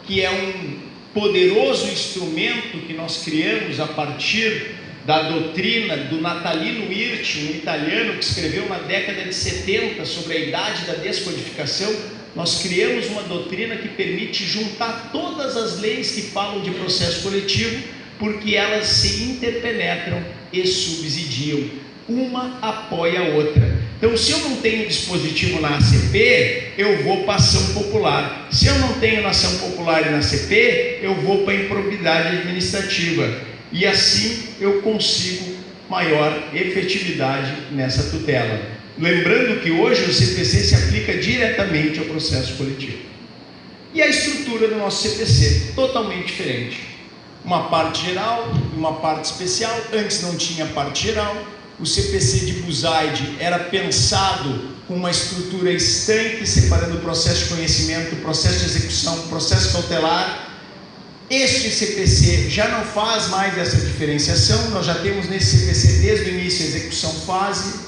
Que é um poderoso instrumento que nós criamos a partir da doutrina do Natalino Hirte, um italiano que escreveu na década de 70 sobre a idade da descodificação. Nós criamos uma doutrina que permite juntar todas as leis que falam de processo coletivo, porque elas se interpenetram e subsidiam, uma apoia a outra. Então, se eu não tenho dispositivo na ACP, eu vou para a ação popular. Se eu não tenho na ação popular e na ACP, eu vou para a improbidade administrativa. E assim eu consigo maior efetividade nessa tutela. Lembrando que hoje o CPC se aplica diretamente ao processo coletivo. E a estrutura do nosso CPC, totalmente diferente. Uma parte geral e uma parte especial. Antes não tinha parte geral. O CPC de Buzaide era pensado com uma estrutura estanque, separando o processo de conhecimento, o processo de execução, o processo cautelar. Este CPC já não faz mais essa diferenciação. Nós já temos nesse CPC desde o início a execução fase.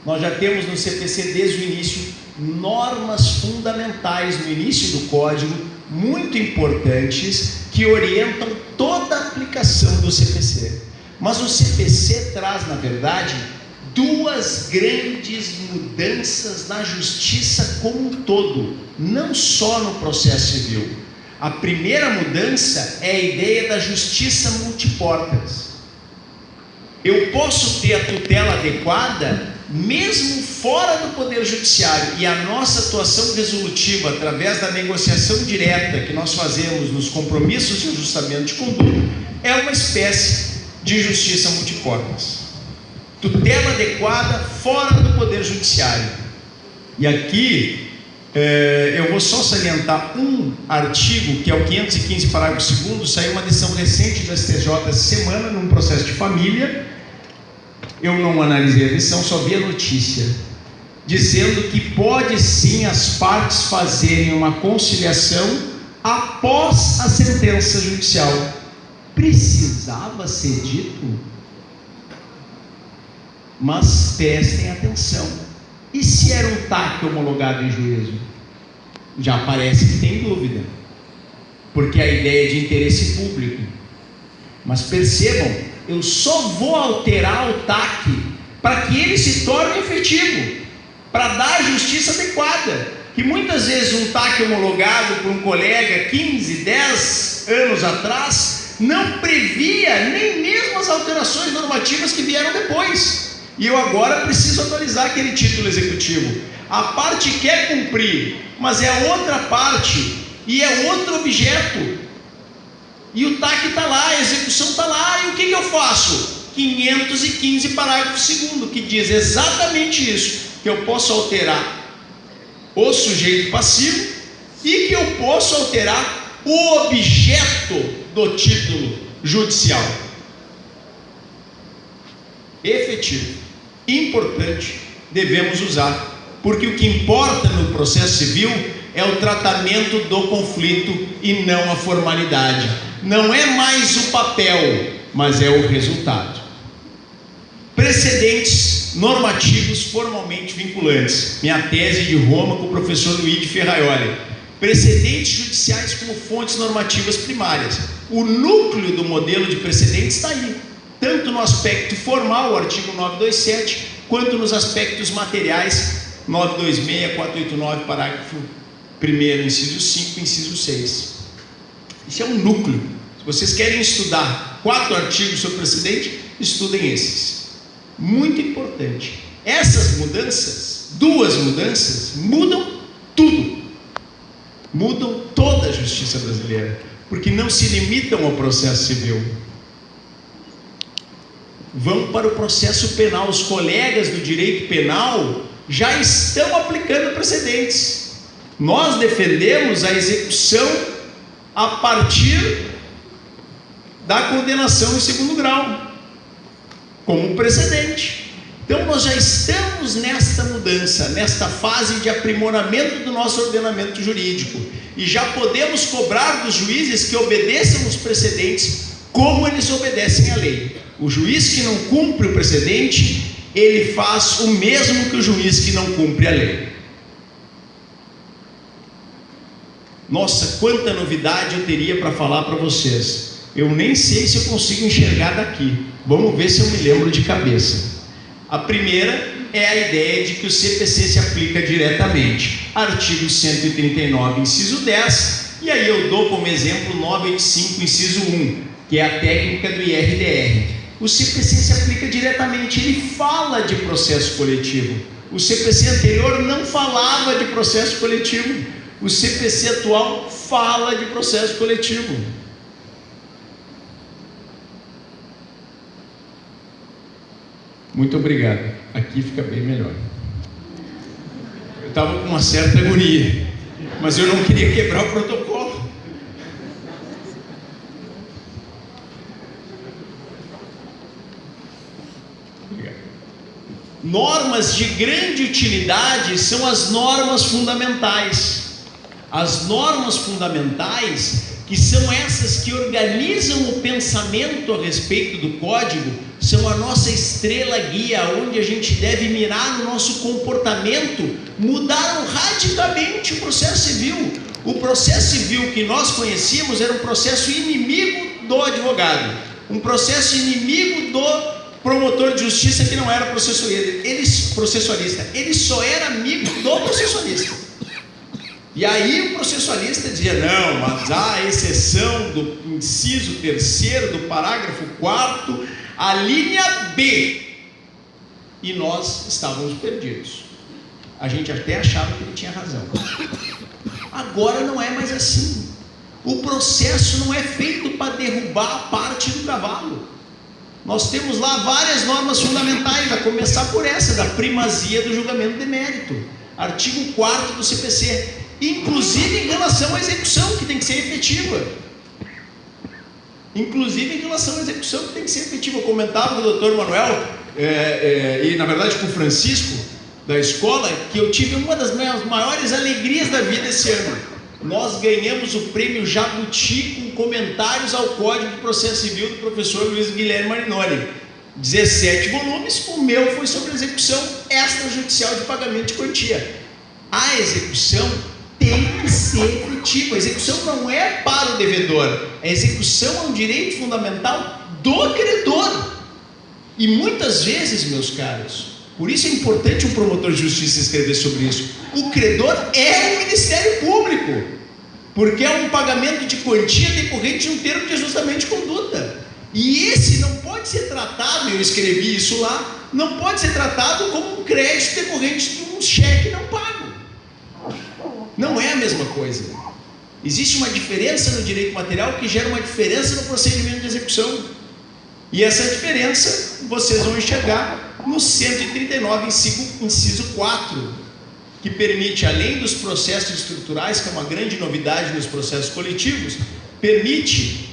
Nós já temos no CPC desde o início normas fundamentais no início do código, muito importantes, que orientam toda a aplicação do CPC. Mas o CPC traz, na verdade, duas grandes mudanças na justiça como um todo, não só no processo civil. A primeira mudança é a ideia da justiça multiportas. Eu posso ter a tutela adequada mesmo fora do Poder Judiciário, e a nossa atuação resolutiva através da negociação direta que nós fazemos nos compromissos de ajustamento de conduta é uma espécie de justiça multiportas. Tutela adequada fora do Poder Judiciário. E aqui eu vou só salientar um artigo, que é o 515, parágrafo 2º. Saiu uma decisão recente do STJ essa semana, num processo de família. Eu não analisei a decisão, só vi a notícia, dizendo que pode sim as partes fazerem uma conciliação após a sentença judicial. Precisava ser dito? Mas prestem atenção. E se era um TAC homologado em juízo? Já parece que tem dúvida, porque a ideia é de interesse público. Mas percebam, eu só vou alterar o TAC para que ele se torne efetivo, para dar a justiça adequada. Que muitas vezes um TAC homologado por um colega 15, 10 anos atrás não previa nem mesmo as alterações normativas que vieram depois. E eu agora preciso atualizar aquele título executivo. A parte quer cumprir, mas é outra parte e é outro objeto. E o TAC está lá, a execução está lá, e o que eu faço? 515, parágrafo 2º, que diz exatamente isso, que eu posso alterar o sujeito passivo e que eu posso alterar o objeto do título judicial. Efetivo, importante, devemos usar, porque o que importa no processo civil é o tratamento do conflito e não a formalidade. Não é mais o papel, mas é o resultado. Precedentes normativos formalmente vinculantes. Minha tese de Roma com o professor Luigi Ferraioli. Precedentes judiciais como fontes normativas primárias. O núcleo do modelo de precedentes está aí, tanto no aspecto formal, o artigo 927, quanto nos aspectos materiais, 926, 489, parágrafo 1º, inciso 5, inciso 6. Isso é um núcleo. Se vocês querem estudar 4 artigos sobre precedente, estudem esses. Muito importante. Essas mudanças, 2 mudanças, mudam tudo. Mudam toda a justiça brasileira, porque não se limitam ao processo civil. Vão para o processo penal. Os colegas do direito penal já estão aplicando precedentes. Nós defendemos a execução a partir da condenação em 2º grau, como precedente. Então nós já estamos nesta mudança, nesta fase de aprimoramento do nosso ordenamento jurídico, e já podemos cobrar dos juízes que obedeçam os precedentes como eles obedecem à lei. O juiz que não cumpre o precedente, ele faz o mesmo que o juiz que não cumpre a lei. Nossa, quanta novidade eu teria para falar para vocês. Eu nem sei se eu consigo enxergar daqui. Vamos ver se eu me lembro de cabeça. A primeira é a ideia de que o CPC se aplica diretamente. Artigo 139, inciso 10, e aí eu dou como exemplo 985, inciso 1, que é a técnica do IRDR. O CPC se aplica diretamente, ele fala de processo coletivo. O CPC anterior não falava de processo coletivo. O CPC atual fala de processo coletivo. Muito obrigado. Aqui fica bem melhor. Eu estava com uma certa agonia, mas eu não queria quebrar o protocolo. Obrigado. Normas de grande utilidade são as normas fundamentais. As normas fundamentais, que são essas que organizam o pensamento a respeito do código, são a nossa estrela guia, onde a gente deve mirar no nosso comportamento. Mudaram radicalmente o processo civil. O processo civil que nós conhecíamos era um processo inimigo do advogado, um processo inimigo do promotor de justiça, que não era processualista, ele só era amigo do processualista. E aí o processualista dizia, não, mas a exceção do inciso 3º do parágrafo 4º, a linha B, e nós estávamos perdidos. A gente até achava que ele tinha razão. Agora não é mais assim. O processo não é feito para derrubar a parte do cavalo. Nós temos lá várias normas fundamentais, a começar por essa, da primazia do julgamento de mérito. Artigo 4º do CPC. Inclusive em relação à execução, que tem que ser efetiva. Inclusive em relação à execução, que tem que ser efetiva. Eu comentava com o doutor Manuel, e na verdade com o Francisco, da escola, que eu tive uma das minhas maiores alegrias da vida esse ano. Nós ganhamos o prêmio Jabuti com comentários ao Código de Processo Civil do professor Luiz Guilherme Marinoni. 17 volumes, o meu foi sobre execução extrajudicial de pagamento de quantia. A execução tem que ser efetiva. A execução não é para o devedor, a execução é um direito fundamental do credor. E muitas vezes, meus caros, por isso é importante um promotor de justiça escrever sobre isso, o credor é o Ministério Público, porque é um pagamento de quantia decorrente de um termo de ajustamento de conduta. E esse não pode ser tratado, eu escrevi isso lá, não pode ser tratado como um crédito decorrente de um cheque não pago. Não é a mesma coisa. Existe uma diferença no direito material que gera uma diferença no procedimento de execução. E essa diferença vocês vão enxergar no 139, inciso 4, que permite, além dos processos estruturais, que é uma grande novidade nos processos coletivos, permite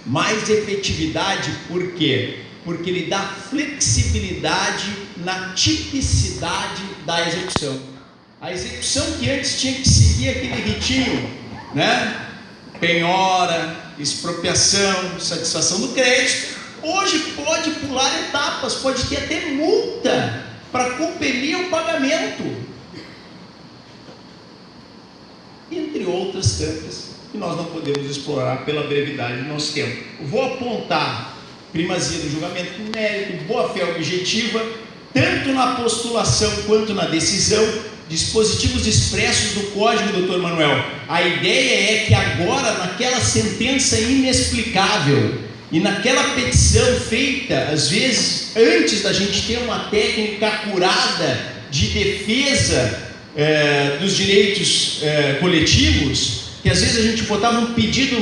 mais efetividade. Por quê? Porque ele dá flexibilidade na tipicidade da execução. A execução que antes tinha que seguir aquele ritinho, né? Penhora, expropriação, satisfação do crédito, hoje pode pular etapas, pode ter até multa para compelir o pagamento, entre outras tantas que nós não podemos explorar pela brevidade do nosso tempo. Eu vou apontar primazia do julgamento do mérito, boa-fé objetiva, tanto na postulação quanto na decisão, dispositivos expressos do Código, doutor Manuel. A ideia é que agora, naquela sentença inexplicável e naquela petição feita, às vezes, antes da gente ter uma técnica acurada de defesa dos direitos coletivos, que às vezes a gente botava um pedido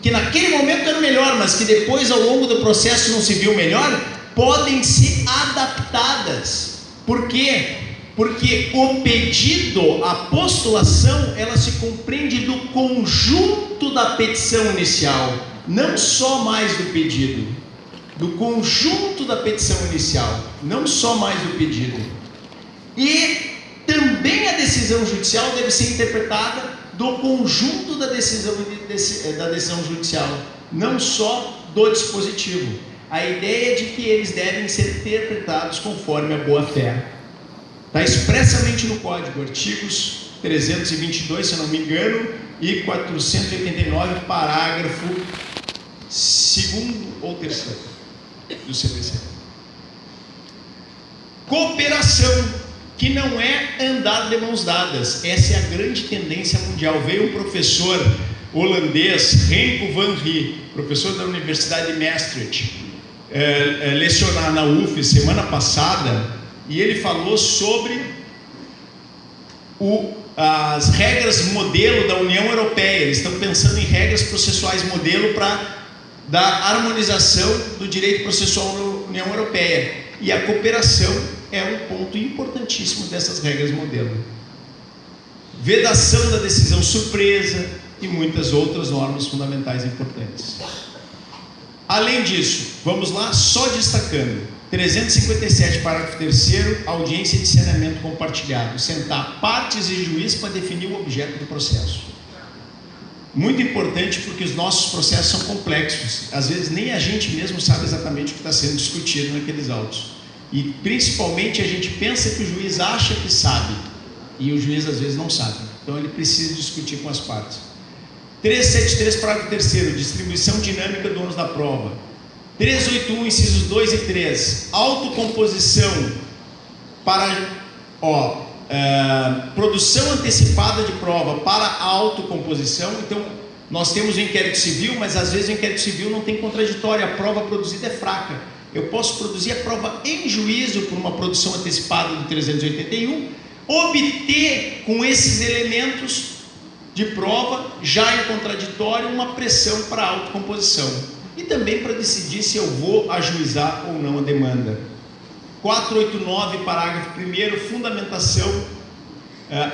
que naquele momento era melhor, mas que depois, ao longo do processo, não se viu melhor, podem ser adaptadas. Por quê? Porque o pedido, a postulação, ela se compreende do conjunto da petição inicial, não só mais do pedido, do conjunto da petição inicial, não só mais do pedido. E também a decisão judicial deve ser interpretada do conjunto da decisão judicial, não só do dispositivo. A ideia é de que eles devem ser interpretados conforme a boa-fé. Está expressamente no Código, artigos 322, se eu não me engano, e 489, parágrafo 2º ou 3º do CPC. Cooperação, que não é andar de mãos dadas. Essa é a grande tendência mundial. Veio um professor holandês, Renko van Rie, professor da Universidade de Maastricht, lecionar na UF semana passada, e ele falou sobre as regras modelo da União Europeia. Eles estão pensando em regras processuais modelo para dar harmonização do direito processual na União Europeia, e a cooperação é um ponto importantíssimo dessas regras modelo. Vedação da decisão surpresa e muitas outras normas fundamentais importantes. Além disso, vamos lá, só destacando: 357, parágrafo 3º, audiência de saneamento compartilhado, sentar partes e juiz para definir o objeto do processo. Muito importante, porque os nossos processos são complexos, às vezes nem a gente mesmo sabe exatamente o que está sendo discutido naqueles autos, e principalmente a gente pensa que o juiz acha que sabe, e o juiz às vezes não sabe, então ele precisa discutir com as partes. 373, parágrafo 3º, distribuição dinâmica do ônus da prova. 381, incisos 2 e 3, autocomposição para produção antecipada de prova para autocomposição. Então, nós temos o inquérito civil, mas às vezes o inquérito civil não tem contraditório, a prova produzida é fraca. Eu posso produzir a prova em juízo por uma produção antecipada do 381, obter com esses elementos de prova, já em contraditório, uma pressão para a autocomposição. E também para decidir se eu vou ajuizar ou não a demanda. 489, parágrafo 1º, fundamentação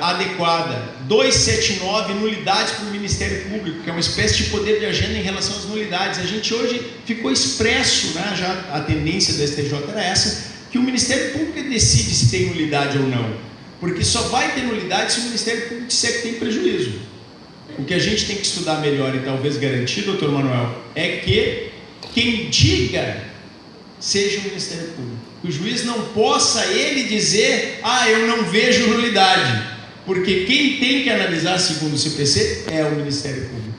adequada. 279, nulidades para o Ministério Público, que é uma espécie de poder de agenda em relação às nulidades. A gente hoje ficou expresso, né, já a tendência do STJ era essa, que o Ministério Público decide se tem nulidade ou não, porque só vai ter nulidade se o Ministério Público disser que tem prejuízo. O que a gente tem que estudar melhor e talvez garantir, doutor Manuel, é que quem diga seja o Ministério Público. Que o juiz não possa ele dizer: eu não vejo nulidade, porque quem tem que analisar segundo o CPC é o Ministério Público.